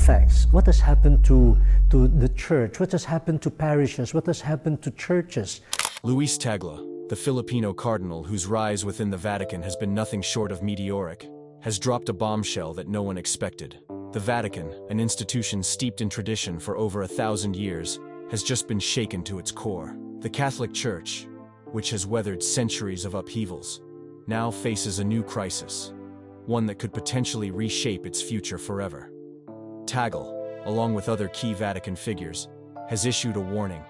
effects? What has happened to the church? What has happened to parishes? What has happened to churches? Luis Tagle, the Filipino cardinal whose rise within the Vatican has been nothing short of meteoric, has dropped a bombshell that no one expected. The Vatican, an institution steeped in tradition for over 1,000 years, has just been shaken to its core. The Catholic Church, which has weathered centuries of upheavals, now faces a new crisis, one that could potentially reshape its future forever. Tagle, along with other key Vatican figures, has issued a warning.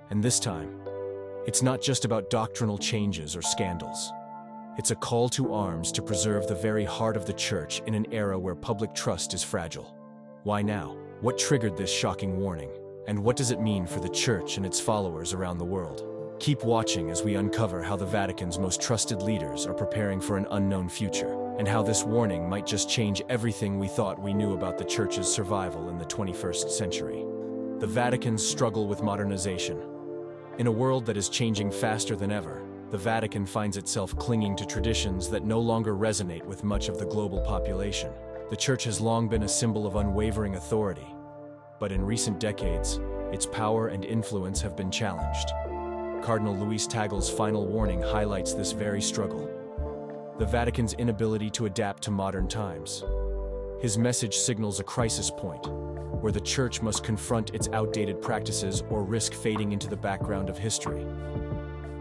And this time, it's not just about doctrinal changes or scandals. It's a call to arms to preserve the very heart of the Church in an era where public trust is fragile. Why now? What triggered this shocking warning? And what does it mean for the Church and its followers around the world? Keep watching as we uncover how the Vatican's most trusted leaders are preparing for an unknown future, and how this warning might just change everything we thought we knew about the Church's survival in the 21st century. The Vatican's struggle with modernization. In a world that is changing faster than ever, the Vatican finds itself clinging to traditions that no longer resonate with much of the global population. The Church has long been a symbol of unwavering authority, but in recent decades, its power and influence have been challenged. Cardinal Luis Tagle's final warning highlights this very struggle. The Vatican's inability to adapt to modern times. His message signals a crisis point, where the Church must confront its outdated practices or risk fading into the background of history.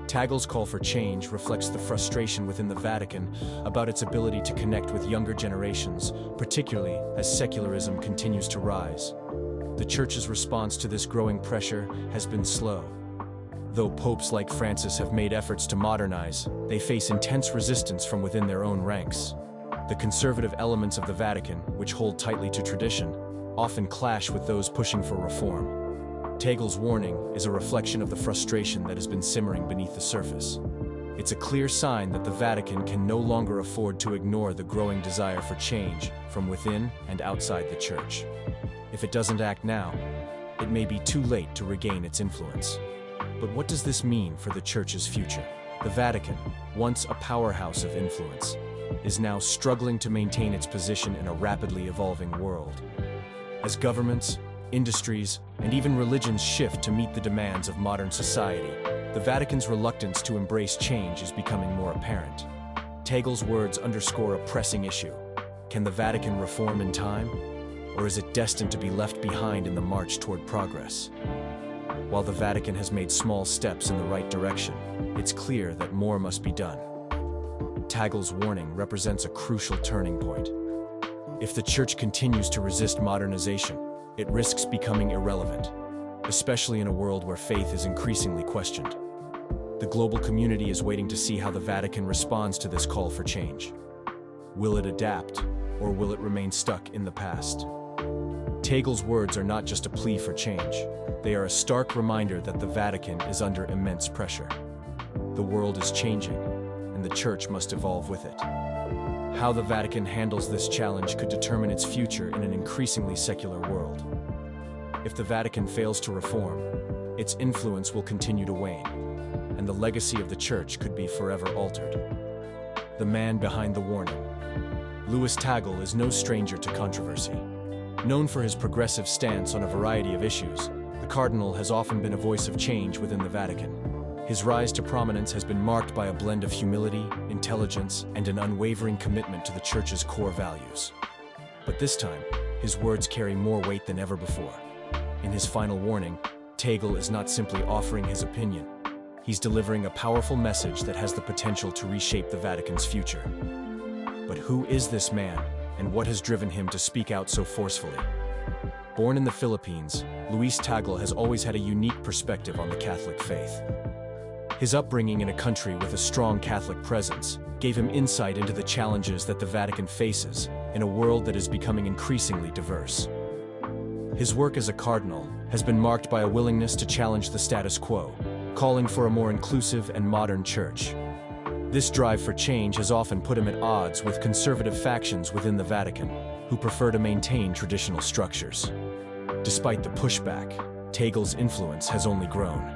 Tagle's call for change reflects the frustration within the Vatican about its ability to connect with younger generations, particularly as secularism continues to rise. The Church's response to this growing pressure has been slow. Though popes like Francis have made efforts to modernize, they face intense resistance from within their own ranks. The conservative elements of the Vatican, which hold tightly to tradition, often clash with those pushing for reform. Tagle's warning is a reflection of the frustration that has been simmering beneath the surface. It's a clear sign that the Vatican can no longer afford to ignore the growing desire for change from within and outside the Church. If it doesn't act now, it may be too late to regain its influence. But what does this mean for the Church's future? The Vatican, once a powerhouse of influence, is now struggling to maintain its position in a rapidly evolving world. As governments, industries, and even religions shift to meet the demands of modern society, the Vatican's reluctance to embrace change is becoming more apparent. Tagle's words underscore a pressing issue. Can the Vatican reform in time? Or is it destined to be left behind in the march toward progress? While the Vatican has made small steps in the right direction, it's clear that more must be done. Tagle's warning represents a crucial turning point. If the Church continues to resist modernization, it risks becoming irrelevant, especially in a world where faith is increasingly questioned. The global community is waiting to see how the Vatican responds to this call for change. Will it adapt, or will it remain stuck in the past? Tagle's words are not just a plea for change. They are a stark reminder that the Vatican is under immense pressure. The world is changing, and the Church must evolve with it. How the Vatican handles this challenge could determine its future in an increasingly secular world. If the Vatican fails to reform, its influence will continue to wane, and the legacy of the Church could be forever altered. The man behind the warning. Luis Tagle is no stranger to controversy. Known for his progressive stance on a variety of issues, the Cardinal has often been a voice of change within the Vatican. His rise to prominence has been marked by a blend of humility, intelligence, and an unwavering commitment to the Church's core values. But this time, his words carry more weight than ever before. In his final warning, Tagle is not simply offering his opinion. He's delivering a powerful message that has the potential to reshape the Vatican's future. But who is this man, and what has driven him to speak out so forcefully? Born in the Philippines, Luis Tagle has always had a unique perspective on the Catholic faith. His upbringing in a country with a strong Catholic presence gave him insight into the challenges that the Vatican faces in a world that is becoming increasingly diverse. His work as a cardinal has been marked by a willingness to challenge the status quo, calling for a more inclusive and modern Church. This drive for change has often put him at odds with conservative factions within the Vatican, who prefer to maintain traditional structures. Despite the pushback, Tagle's influence has only grown.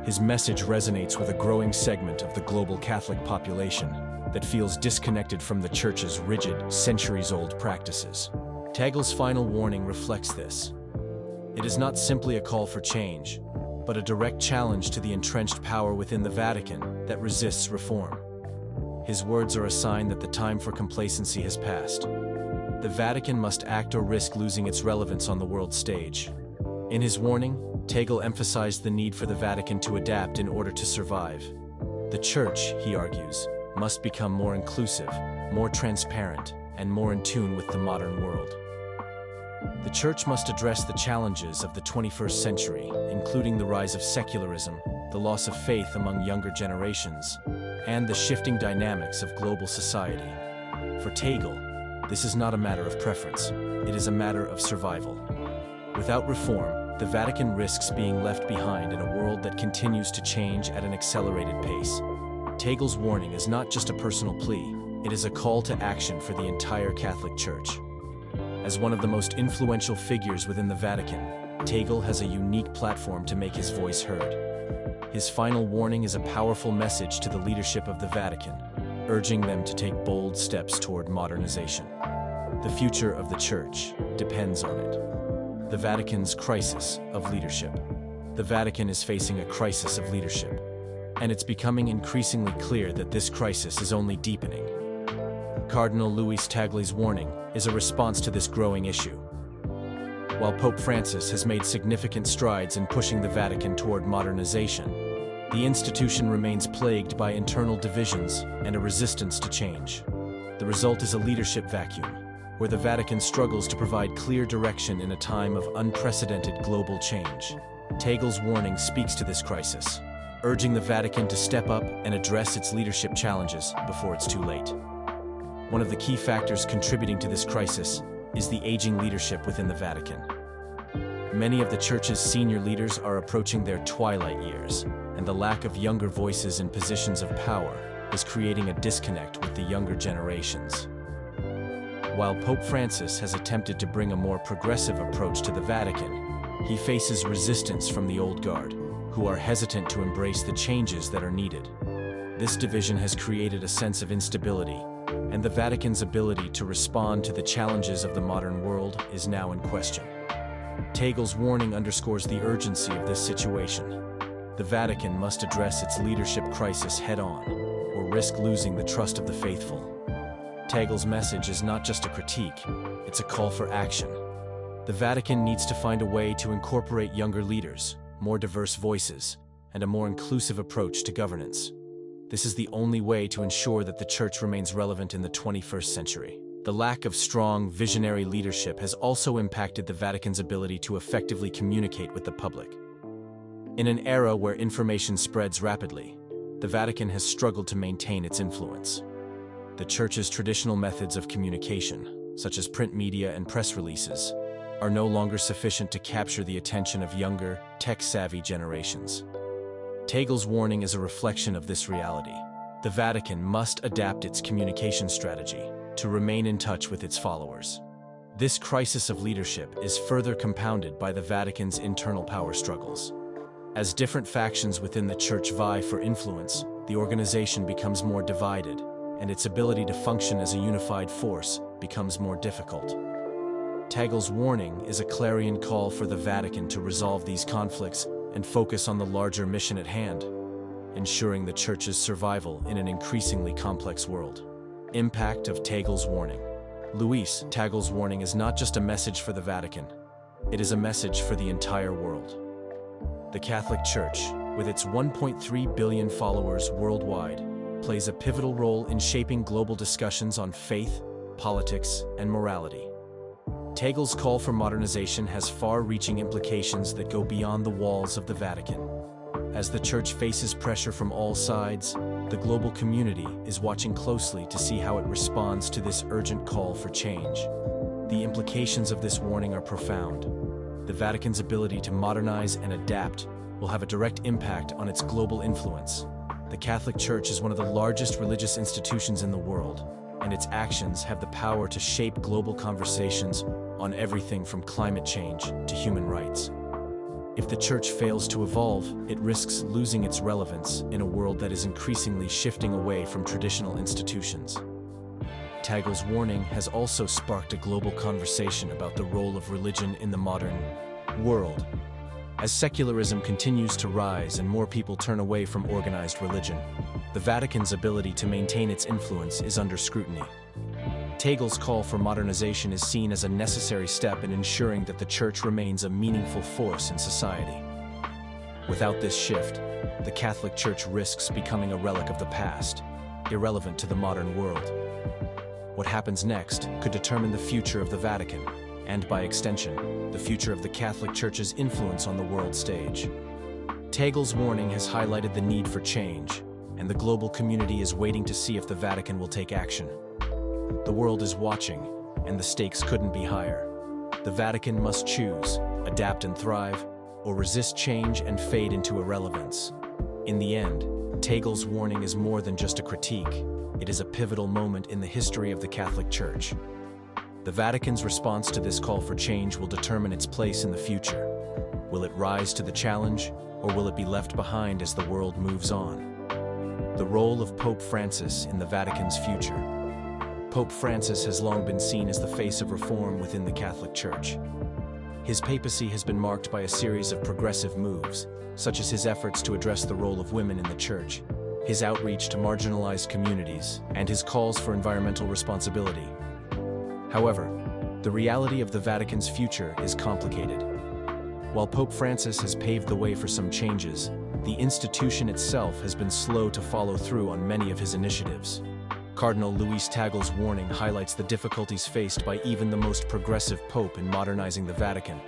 His message resonates with a growing segment of the global Catholic population that feels disconnected from the Church's rigid, centuries-old practices. Tagle's final warning reflects this. It is not simply a call for change, but a direct challenge to the entrenched power within the Vatican that resists reform. His words are a sign that the time for complacency has passed. The Vatican must act or risk losing its relevance on the world stage. In his warning, Tagle emphasized the need for the Vatican to adapt in order to survive. The Church, he argues, must become more inclusive, more transparent, and more in tune with the modern world. The Church must address the challenges of the 21st century, including the rise of secularism, the loss of faith among younger generations, and the shifting dynamics of global society. For Tagle, this is not a matter of preference, it is a matter of survival. Without reform, the Vatican risks being left behind in a world that continues to change at an accelerated pace. Tagle's warning is not just a personal plea, it is a call to action for the entire Catholic Church. As one of the most influential figures within the Vatican, Tagle has a unique platform to make his voice heard. His final warning is a powerful message to the leadership of the Vatican, urging them to take bold steps toward modernization. The future of the Church depends on it. The Vatican's crisis of leadership. The Vatican is facing a crisis of leadership, and it's becoming increasingly clear that this crisis is only deepening. Cardinal Luis Tagle's warning is a response to this growing issue. While Pope Francis has made significant strides in pushing the Vatican toward modernization, the institution remains plagued by internal divisions and a resistance to change. The result is a leadership vacuum, where the Vatican struggles to provide clear direction in a time of unprecedented global change. Tagle's warning speaks to this crisis, urging the Vatican to step up and address its leadership challenges before it's too late. One of the key factors contributing to this crisis is the aging leadership within the Vatican. Many of the Church's senior leaders are approaching their twilight years, and the lack of younger voices in positions of power is creating a disconnect with the younger generations. While Pope Francis has attempted to bring a more progressive approach to the Vatican, he faces resistance from the old guard, who are hesitant to embrace the changes that are needed. This division has created a sense of instability, and the Vatican's ability to respond to the challenges of the modern world is now in question. Tagle's warning underscores the urgency of this situation. The Vatican must address its leadership crisis head-on, or risk losing the trust of the faithful. Tagle's message is not just a critique, it's a call for action. The Vatican needs to find a way to incorporate younger leaders, more diverse voices, and a more inclusive approach to governance. This is the only way to ensure that the Church remains relevant in the 21st century. The lack of strong, visionary leadership has also impacted the Vatican's ability to effectively communicate with the public. In an era where information spreads rapidly, the Vatican has struggled to maintain its influence. The Church's traditional methods of communication, such as print media and press releases, are no longer sufficient to capture the attention of younger, tech-savvy generations. Tagle's warning is a reflection of this reality. The Vatican must adapt its communication strategy to remain in touch with its followers. This crisis of leadership is further compounded by the Vatican's internal power struggles. As different factions within the Church vie for influence, the organization becomes more divided, and its ability to function as a unified force becomes more difficult. Tagle's warning is a clarion call for the Vatican to resolve these conflicts and focus on the larger mission at hand, ensuring the Church's survival in an increasingly complex world. Impact of Tagle's warning. Luis Tagle's warning is not just a message for the Vatican, it is a message for the entire world. The Catholic Church, with its 1.3 billion followers worldwide, plays a pivotal role in shaping global discussions on faith, politics, and morality. Tagle's call for modernization has far-reaching implications that go beyond the walls of the Vatican. As the Church faces pressure from all sides, the global community is watching closely to see how it responds to this urgent call for change. The implications of this warning are profound. The Vatican's ability to modernize and adapt will have a direct impact on its global influence. The Catholic Church is one of the largest religious institutions in the world, and its actions have the power to shape global conversations on everything from climate change to human rights. If the Church fails to evolve, it risks losing its relevance in a world that is increasingly shifting away from traditional institutions. Tagle's warning has also sparked a global conversation about the role of religion in the modern world. As secularism continues to rise and more people turn away from organized religion, the Vatican's ability to maintain its influence is under scrutiny. Tagle's call for modernization is seen as a necessary step in ensuring that the Church remains a meaningful force in society. Without this shift, the Catholic Church risks becoming a relic of the past, irrelevant to the modern world. What happens next could determine the future of the Vatican, and by extension, the future of the Catholic Church's influence on the world stage. Tagle's warning has highlighted the need for change, and the global community is waiting to see if the Vatican will take action. The world is watching, and the stakes couldn't be higher. The Vatican must choose, adapt and thrive, or resist change and fade into irrelevance. In the end, Tagle's warning is more than just a critique. It is a pivotal moment in the history of the Catholic Church. The Vatican's response to this call for change will determine its place in the future. Will it rise to the challenge, or will it be left behind as the world moves on? The role of Pope Francis in the Vatican's future. Pope Francis has long been seen as the face of reform within the Catholic Church. His papacy has been marked by a series of progressive moves, such as his efforts to address the role of women in the Church, his outreach to marginalized communities, and his calls for environmental responsibility. However, the reality of the Vatican's future is complicated. While Pope Francis has paved the way for some changes, the institution itself has been slow to follow through on many of his initiatives. Cardinal Luis Tagle's warning highlights the difficulties faced by even the most progressive pope in modernizing the Vatican,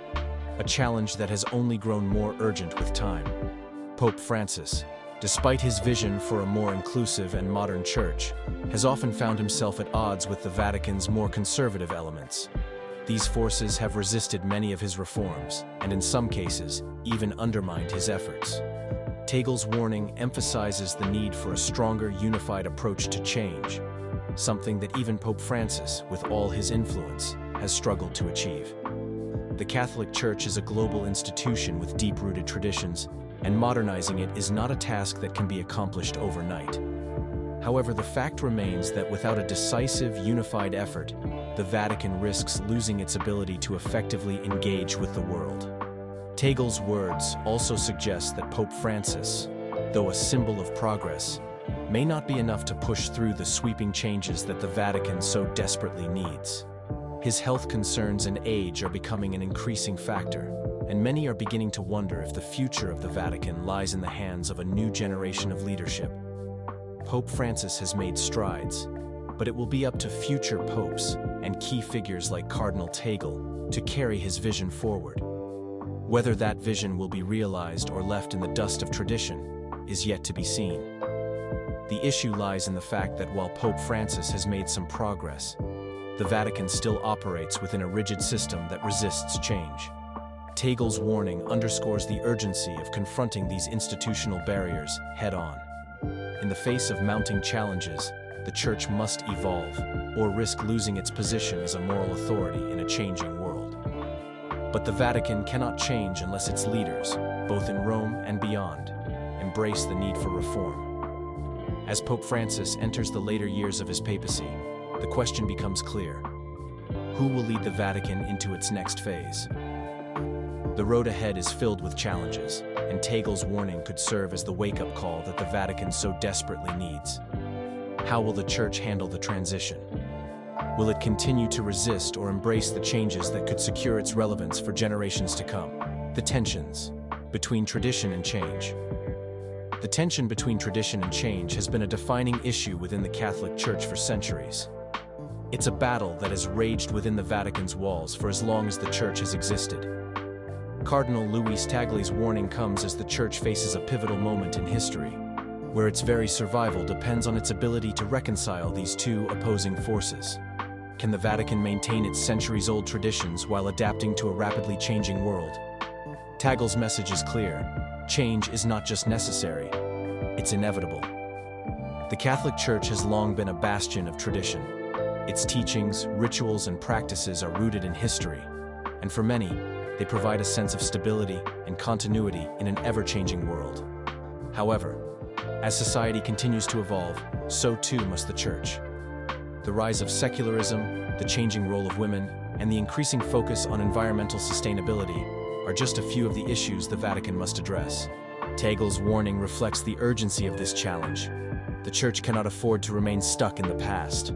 a challenge that has only grown more urgent with time. Pope Francis, despite his vision for a more inclusive and modern church, has often found himself at odds with the Vatican's more conservative elements. These forces have resisted many of his reforms, and in some cases, even undermined his efforts. Tagle's warning emphasizes the need for a stronger, unified approach to change, something that even Pope Francis, with all his influence, has struggled to achieve. The Catholic Church is a global institution with deep-rooted traditions, and modernizing it is not a task that can be accomplished overnight. However, the fact remains that without a decisive, unified effort, the Vatican risks losing its ability to effectively engage with the world. Tagle's words also suggest that Pope Francis, though a symbol of progress, may not be enough to push through the sweeping changes that the Vatican so desperately needs. His health concerns and age are becoming an increasing factor, and many are beginning to wonder if the future of the Vatican lies in the hands of a new generation of leadership. Pope Francis has made strides, but it will be up to future popes and key figures like Cardinal Tagle to carry his vision forward. Whether that vision will be realized or left in the dust of tradition is yet to be seen. The issue lies in the fact that while Pope Francis has made some progress, the Vatican still operates within a rigid system that resists change. Tagle's warning underscores the urgency of confronting these institutional barriers head-on. In the face of mounting challenges, the Church must evolve, or risk losing its position as a moral authority in a changing world. But the Vatican cannot change unless its leaders, both in Rome and beyond, embrace the need for reform. As Pope Francis enters the later years of his papacy, the question becomes clear: who will lead the Vatican into its next phase? The road ahead is filled with challenges, and Tagle's warning could serve as the wake-up call that the Vatican so desperately needs. How will the Church handle the transition? Will it continue to resist or embrace the changes that could secure its relevance for generations to come? The tensions between tradition and change. The tension between tradition and change has been a defining issue within the Catholic Church for centuries. It's a battle that has raged within the Vatican's walls for as long as the Church has existed. Cardinal Luis Tagle's warning comes as the Church faces a pivotal moment in history, where its very survival depends on its ability to reconcile these two opposing forces. Can the Vatican maintain its centuries-old traditions while adapting to a rapidly changing world? Tagle's message is clear: change is not just necessary, it's inevitable. The Catholic Church has long been a bastion of tradition. Its teachings, rituals, and practices are rooted in history, and for many, they provide a sense of stability and continuity in an ever-changing world. However, as society continues to evolve, so too must the Church. The rise of secularism, the changing role of women, and the increasing focus on environmental sustainability are just a few of the issues the Vatican must address. Tagle's warning reflects the urgency of this challenge. The Church cannot afford to remain stuck in the past.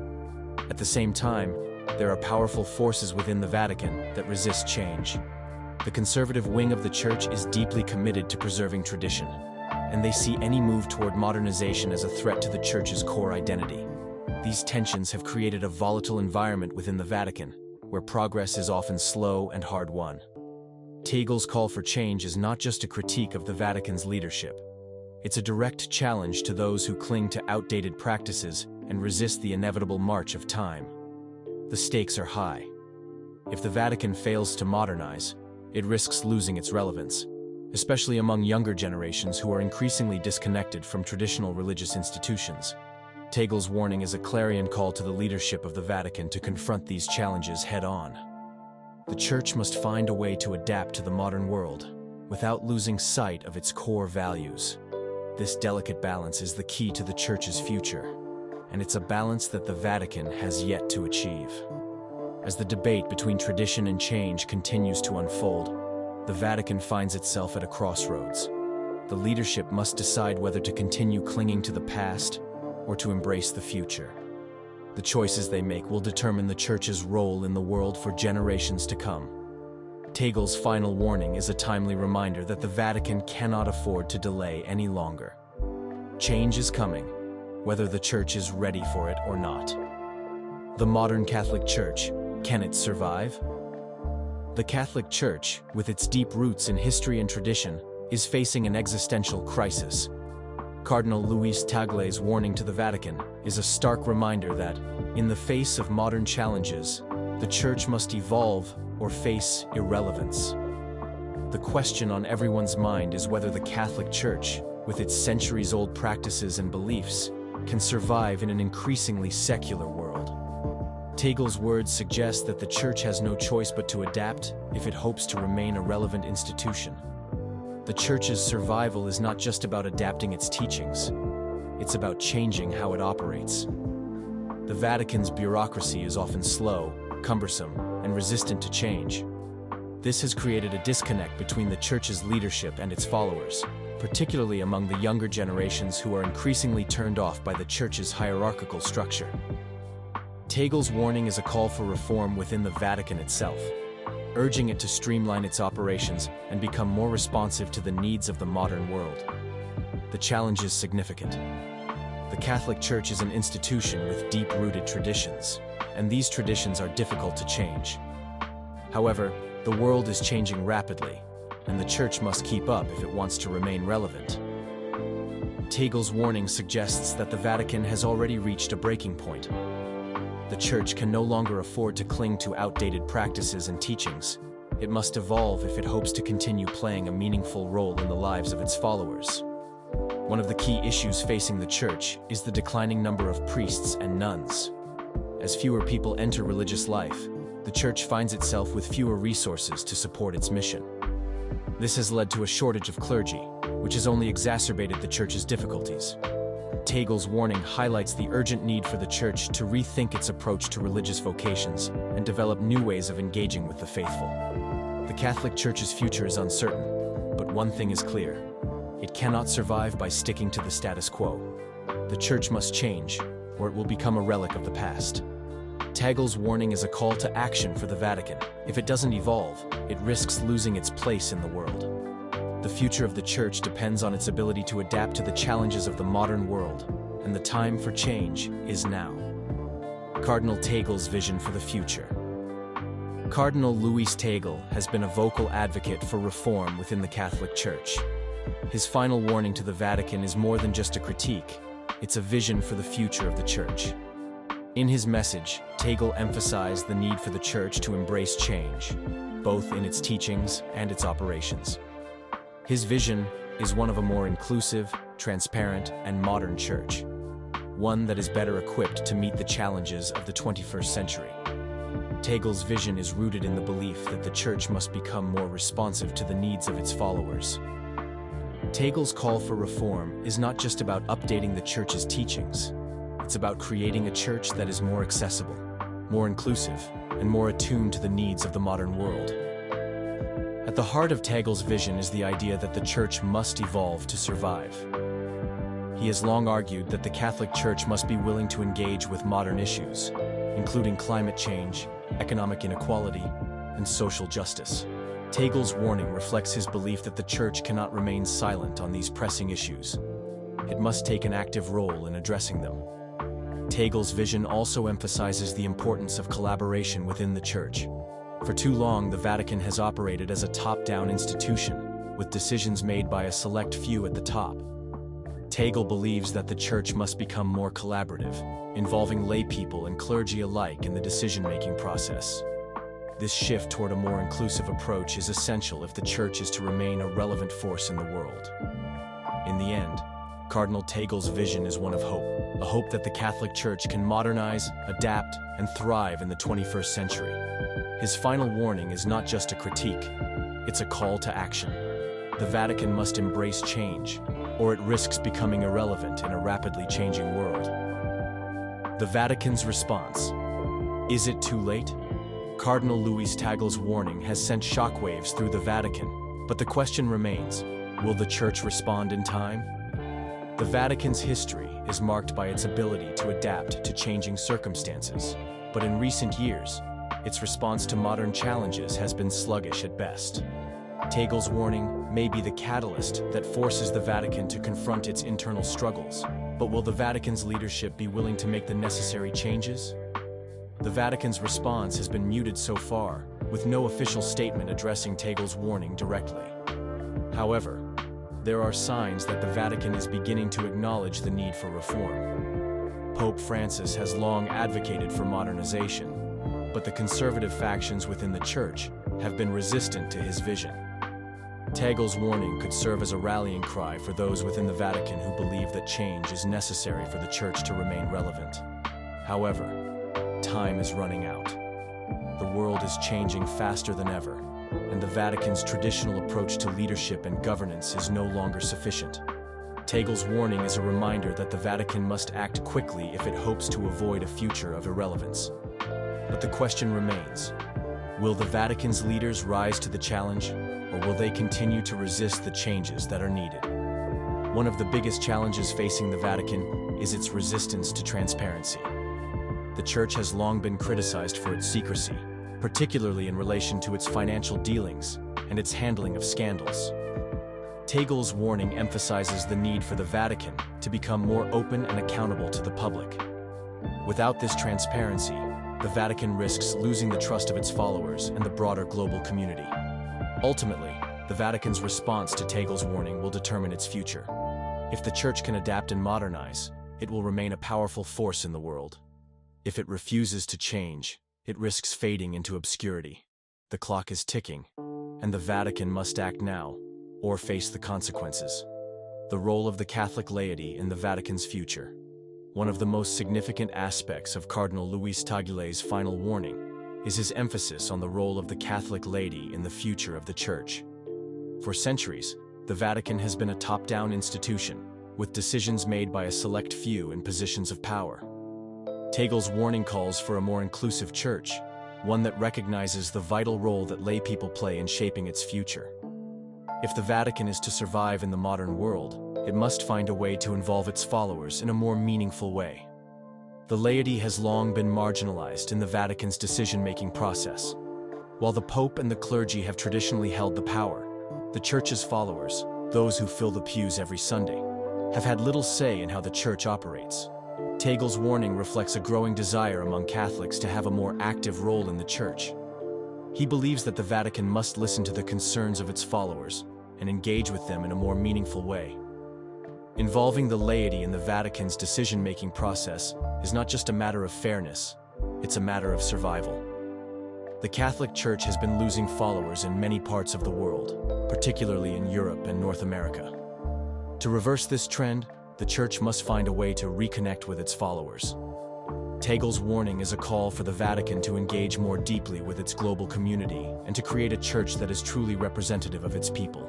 At the same time, there are powerful forces within the Vatican that resist change. The conservative wing of the Church is deeply committed to preserving tradition, and they see any move toward modernization as a threat to the Church's core identity. These tensions have created a volatile environment within the Vatican, where progress is often slow and hard-won. Tagle's call for change is not just a critique of the Vatican's leadership. It's a direct challenge to those who cling to outdated practices and resist the inevitable march of time. The stakes are high. If the Vatican fails to modernize, it risks losing its relevance, especially among younger generations who are increasingly disconnected from traditional religious institutions. Tagle's warning is a clarion call to the leadership of the Vatican to confront these challenges head-on. The Church must find a way to adapt to the modern world without losing sight of its core values. This delicate balance is the key to the Church's future, and it's a balance that the Vatican has yet to achieve. As the debate between tradition and change continues to unfold, the Vatican finds itself at a crossroads. The leadership must decide whether to continue clinging to the past or to embrace the future. The choices they make will determine the Church's role in the world for generations to come. Tagle's final warning is a timely reminder that the Vatican cannot afford to delay any longer. Change is coming, whether the Church is ready for it or not. The modern Catholic Church, can it survive? The Catholic Church, with its deep roots in history and tradition, is facing an existential crisis. Cardinal Luis Tagle's warning to the Vatican is a stark reminder that, in the face of modern challenges, the Church must evolve or face irrelevance. The question on everyone's mind is whether the Catholic Church, with its centuries-old practices and beliefs, can survive in an increasingly secular world. Tagle's words suggest that the Church has no choice but to adapt if it hopes to remain a relevant institution. The Church's survival is not just about adapting its teachings, it's about changing how it operates. The Vatican's bureaucracy is often slow, cumbersome, and resistant to change. This has created a disconnect between the Church's leadership and its followers, particularly among the younger generations who are increasingly turned off by the Church's hierarchical structure. Tagle's warning is a call for reform within the Vatican itself, urging it to streamline its operations and become more responsive to the needs of the modern world. The challenge is significant. The Catholic Church is an institution with deep-rooted traditions, and these traditions are difficult to change. However, the world is changing rapidly, and the Church must keep up if it wants to remain relevant. Tagle's warning suggests that the Vatican has already reached a breaking point. The Church can no longer afford to cling to outdated practices and teachings. It must evolve if it hopes to continue playing a meaningful role in the lives of its followers. One of the key issues facing the Church is the declining number of priests and nuns. As fewer people enter religious life, the Church finds itself with fewer resources to support its mission. This has led to a shortage of clergy, which has only exacerbated the Church's difficulties. Tagle's warning highlights the urgent need for the Church to rethink its approach to religious vocations and develop new ways of engaging with the faithful. The Catholic Church's future is uncertain, but one thing is clear: it cannot survive by sticking to the status quo. The Church must change, or it will become a relic of the past. Tagle's warning is a call to action for the Vatican. If it doesn't evolve, it risks losing its place in the world. The future of the Church depends on its ability to adapt to the challenges of the modern world, and the time for change is now. Cardinal Tagle's vision for the future. Cardinal Luis Tagle has been a vocal advocate for reform within the Catholic Church. His final warning to the Vatican is more than just a critique, it's a vision for the future of the Church. In his message, Tagle emphasized the need for the Church to embrace change, both in its teachings and its operations. His vision is one of a more inclusive, transparent, and modern Church, one that is better equipped to meet the challenges of the 21st century. Tagle's vision is rooted in the belief that the Church must become more responsive to the needs of its followers. Tagle's call for reform is not just about updating the Church's teachings, It's about creating a church that is more accessible, more inclusive, and more attuned to the needs of the modern world. At the heart of Tagle's vision is the idea that the church must evolve to survive. He has long argued that the Catholic Church must be willing to engage with modern issues, including climate change, economic inequality, and social justice. Tagle's warning reflects his belief that the Church cannot remain silent on these pressing issues. It must take an active role in addressing them. Tagle's vision also emphasizes the importance of collaboration within the Church. For too long, the Vatican has operated as a top-down institution, with decisions made by a select few at the top. Tagle believes that the Church must become more collaborative, involving lay people and clergy alike in the decision-making process. This shift toward a more inclusive approach is essential if the Church is to remain a relevant force in the world. In the end, Cardinal Tagle's vision is one of hope, a hope that the Catholic Church can modernize, adapt, and thrive in the 21st century. His final warning is not just a critique, it's a call to action. The Vatican must embrace change, or it risks becoming irrelevant in a rapidly changing world. The Vatican's response. Is it too late? Cardinal Luis Tagle's warning has sent shockwaves through the Vatican, but the question remains, will the Church respond in time? The Vatican's history is marked by its ability to adapt to changing circumstances, but in recent years, its response to modern challenges has been sluggish at best. Tagle's warning may be the catalyst that forces the Vatican to confront its internal struggles, but will the Vatican's leadership be willing to make the necessary changes? The Vatican's response has been muted so far, with no official statement addressing Tagle's warning directly. However, there are signs that the Vatican is beginning to acknowledge the need for reform. Pope Francis has long advocated for modernization, but the conservative factions within the Church have been resistant to his vision. Tagle's warning could serve as a rallying cry for those within the Vatican who believe that change is necessary for the Church to remain relevant. However, time is running out. The world is changing faster than ever, and the Vatican's traditional approach to leadership and governance is no longer sufficient. Tagle's warning is a reminder that the Vatican must act quickly if it hopes to avoid a future of irrelevance. But the question remains, will the Vatican's leaders rise to the challenge, or will they continue to resist the changes that are needed? One of the biggest challenges facing the Vatican is its resistance to transparency. The Church has long been criticized for its secrecy, particularly in relation to its financial dealings and its handling of scandals. Tagle's warning emphasizes the need for the Vatican to become more open and accountable to the public. Without this transparency, the Vatican risks losing the trust of its followers and the broader global community. Ultimately, the Vatican's response to Tagle's warning will determine its future. If the Church can adapt and modernize, it will remain a powerful force in the world. If it refuses to change, it risks fading into obscurity. The clock is ticking, and the Vatican must act now, or face the consequences. The role of the Catholic laity in the Vatican's future. One of the most significant aspects of Cardinal Luis Tagle's final warning is his emphasis on the role of the Catholic laity in the future of the Church. For centuries, the Vatican has been a top-down institution, with decisions made by a select few in positions of power. Tagle's warning calls for a more inclusive Church, one that recognizes the vital role that lay people play in shaping its future. If the Vatican is to survive in the modern world, it must find a way to involve its followers in a more meaningful way. The laity has long been marginalized in the Vatican's decision-making process. While the Pope and the clergy have traditionally held the power, the Church's followers, those who fill the pews every Sunday, have had little say in how the Church operates. Tagle's warning reflects a growing desire among Catholics to have a more active role in the Church. He believes that the Vatican must listen to the concerns of its followers and engage with them in a more meaningful way. Involving the laity in the Vatican's decision-making process is not just a matter of fairness, it's a matter of survival. The Catholic Church has been losing followers in many parts of the world, particularly in Europe and North America. To reverse this trend, the Church must find a way to reconnect with its followers. Tagle's warning is a call for the Vatican to engage more deeply with its global community and to create a Church that is truly representative of its people.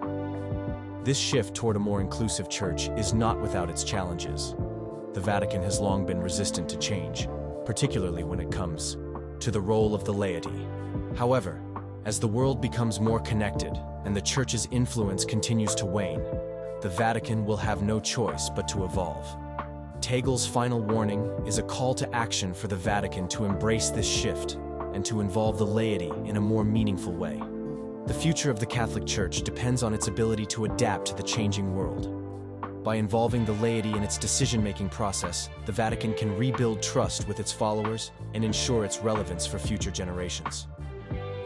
This shift toward a more inclusive Church is not without its challenges. The the Vatican has long been resistant to change, particularly when it comes to the role of the laity. However, as the world becomes more connected and the Church's influence continues to wane, the Vatican will have no choice but to evolve. Tagle's final warning is a call to action for the Vatican to embrace this shift and to involve the laity in a more meaningful way. The future of the Catholic Church depends on its ability to adapt to the changing world. By involving the laity in its decision-making process, the Vatican can rebuild trust with its followers and ensure its relevance for future generations.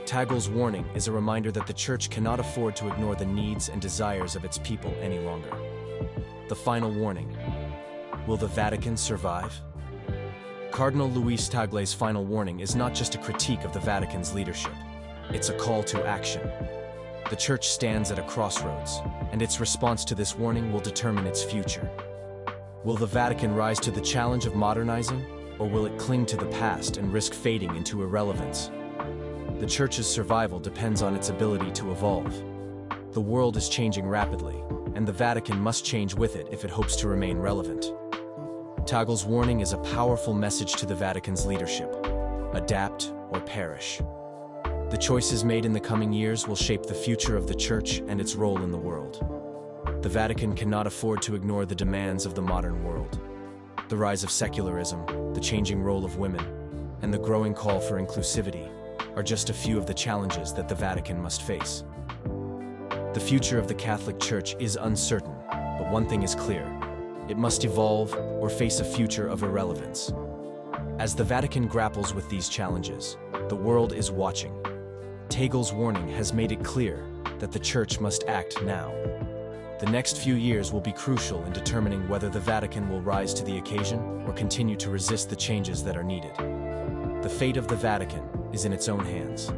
Tagle's warning is a reminder that the Church cannot afford to ignore the needs and desires of its people any longer. The final warning: will the Vatican survive? Cardinal Luis Tagle's final warning is not just a critique of the Vatican's leadership. It's a call to action. The Church stands at a crossroads, and its response to this warning will determine its future. Will the Vatican rise to the challenge of modernizing, or will it cling to the past and risk fading into irrelevance? The Church's survival depends on its ability to evolve. The world is changing rapidly, and the Vatican must change with it if it hopes to remain relevant. Tagle's warning is a powerful message to the Vatican's leadership: adapt or perish. The choices made in the coming years will shape the future of the Church and its role in the world. The Vatican cannot afford to ignore the demands of the modern world. The rise of secularism, the changing role of women, and the growing call for inclusivity are just a few of the challenges that the Vatican must face. The future of the Catholic Church is uncertain, but one thing is clear: it must evolve or face a future of irrelevance. As the Vatican grapples with these challenges, the world is watching. Tagle's warning has made it clear that the Church must act now. The next few years will be crucial in determining whether the Vatican will rise to the occasion or continue to resist the changes that are needed. The fate of the Vatican is in its own hands.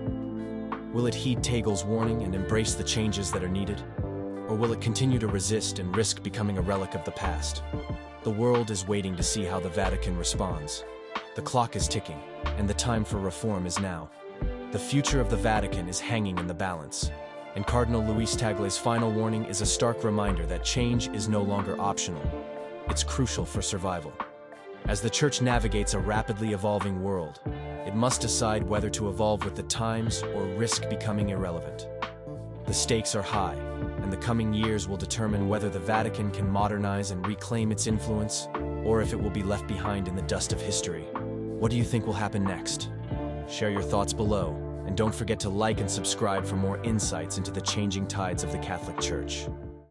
Will it heed Tagle's warning and embrace the changes that are needed? Or will it continue to resist and risk becoming a relic of the past? The world is waiting to see how the Vatican responds. The clock is ticking, and the time for reform is now. The future of the Vatican is hanging in the balance, and Cardinal Luis Tagle's final warning is a stark reminder that change is no longer optional. It's crucial for survival. As the Church navigates a rapidly evolving world, it must decide whether to evolve with the times or risk becoming irrelevant. The stakes are high, and the coming years will determine whether the Vatican can modernize and reclaim its influence, or if it will be left behind in the dust of history. What do you think will happen next? Share your thoughts below, and don't forget to like and subscribe for more insights into the changing tides of the Catholic Church.